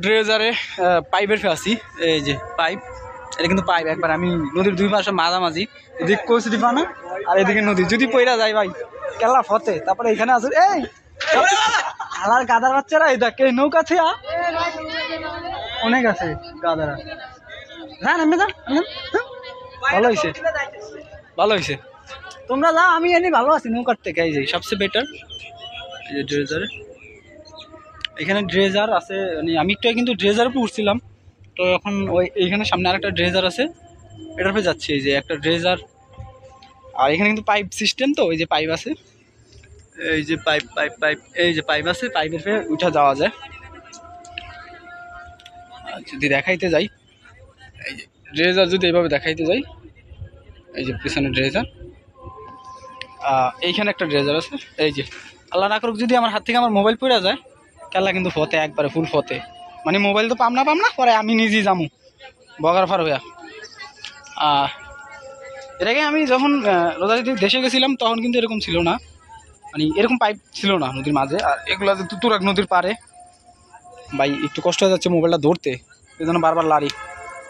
ড্রেজারে পাইপের ফেসি, এই যে পাইপ, এটা কিন্তু পাইপ একবার আমি নদীর দুই পাশে মাঝামাঝি, এদিকে কচুরি পানা আর এদিকে নদী, যদি পইরা যায় ভাই কেলা ফতে। তারপরে এখানে আছে এই আলার গাদার বাচ্চারা, এই দেখ নৌকা আছে অনেক আছে গাদারা। হ্যাঁ নামবে যা, ভালো হয়েছে ভালো হয়েছে, তোমরা যাও আমি এনে ভালো আছি নৌকার থেকে। এই যে সবচেয়ে বেটার এই যে ড্রেজারে, এখানে ড্রেজার আছে, মানে আমি একটু কিন্তু ড্রেজার উপরে উঠছিলাম, তো এখন ওই এইখানে সামনে আরেকটা ড্রেজার আছে, এটার উপরে যাচ্ছে। এই যে একটা ড্রেজার, আর এখানে কিন্তু পাইপ সিস্টেম, তো এই যে পাইপ আছে, এই যে পাইপ পাইপ পাইপ, এই যে পাইপ আছে, পাইপের উপরে উঠা যাওয়া যায়। যদি দেখাইতে যাই, এই যে ড্রেজার যদি এইভাবে দেখাইতে যাই, এই যে পিছনে ড্রেজার, এইখানে একটা ড্রেজার আছে। এই যে আল্লাহ না করুক যদি আমার হাত থেকে আমার মোবাইল পড়ে যায়, কেলা কিন্তু ফতে একবারে ফুল ফতে, মানে মোবাইল তো পাম না পরে আমি নিজেই যামু বগার ফার হইয়া। এর আগে আমি যখন রোজারিতে দেশে গেছিলাম তখন কিন্তু এরকম ছিল না, মানে এরকম পাইপ ছিল না নদীর মাঝে। আর এগুলো যে তুরাগ নদীর পারে ভাই একটু কষ্ট হয়ে যাচ্ছে মোবাইলটা ধরতে, এই জন্য বারবার লারি।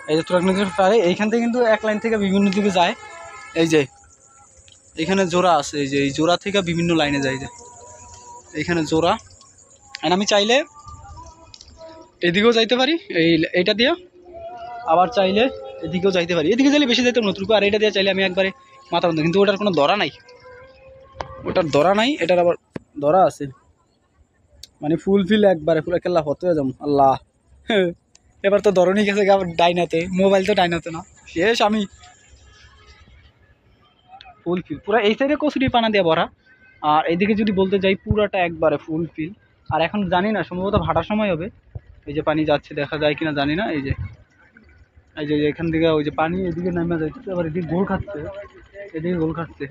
এই যে তুরাগ নদীর পারে, এইখান থেকে কিন্তু এক লাইন থেকে বিভিন্ন দিকে যায়। এই যে এখানে জোড়া আছে, এই যে এই জোড়া থেকে বিভিন্ন লাইনে যায়, যে এইখানে জোড়া। আর আমি চাইলে এদিকেও যাইতে পারি এইটা দিয়ে, আবার চাইলে এদিকেও যাইতে পারি, এদিকে চাইলে বেশি যাইতাম নতুন, আর এটা দিয়ে চাইলে আমি একবারে মাথা বন্ধ, কিন্তু ওটার কোনো ধরা নাই, ওটার ধরা নাই, এটার আবার ধরা আছে, মানে ফুলফিল একবারে পুরো কেল্লা হতে যাবো আল্লাহ। এবার তো ধরনি গেছে আবার ডাইনাতে, মোবাইল তো ডাইনাতে না, শেষ আমি ফুলফিল পুরো এই সাইডে কচুরি পানা দিয়ে ভরা, আর এইদিকে যদি বলতে যাই পুরাটা একবারে ফুলফিল। আর এখন জানি না, সম্ভবত ভাটার সময় হবে, এই যে পানি যাচ্ছে দেখা যায় কিনা জানি না। এই যে এই যে এখান থেকে ওই যে পানি এদিকে নামে যাচ্ছে, আবার এদিকে গোল খাচ্ছে, এদিকে গোল খাচ্ছে।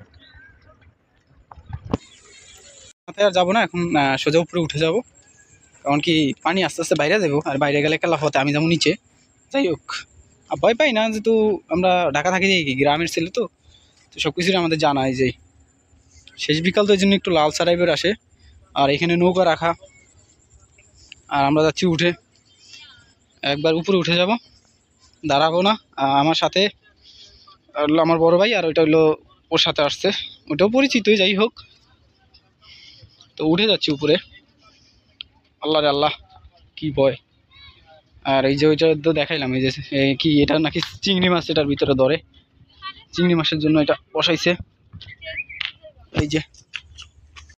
মাথায় আর যাবো না এখন, সোজা উপরে উঠে যাবো, কারণ কি পানি আস্তে আস্তে বাইরে যাবো, আর বাইরে গেলে কেলা হতে আমি যাবো নিচে। যাই হোক ভয় পাই না, যেহেতু আমরা ঢাকা থাকি, কি গ্রামের ছেলে তো, তো সব কিছুই আমাদের জানা। এই যে শেষ বিকাল তো এই জন্য একটু লাল সারাইবের আসে, আর এখানে নৌকা রাখা, আর আমরা যাচ্ছি উঠে, একবার উপরে উঠে যাব, দাঁড়াবো না। আমার সাথে হলো আমার বড় ভাই, আর ওইটা হলো ওর সাথে আসছে, ওটাও পরিচিতই, যাই হোক তো উঠে যাচ্ছি উপরে। আল্লাহ রে আল্লাহ কি ভয়। আর এই যে ওইটা তো দেখাইলাম, এই যে কি এটা নাকি চিংড়ি মাছ, এটার ভিতরে ধরে চিংড়ি মাছের জন্য এটা বসাইছে। এই যে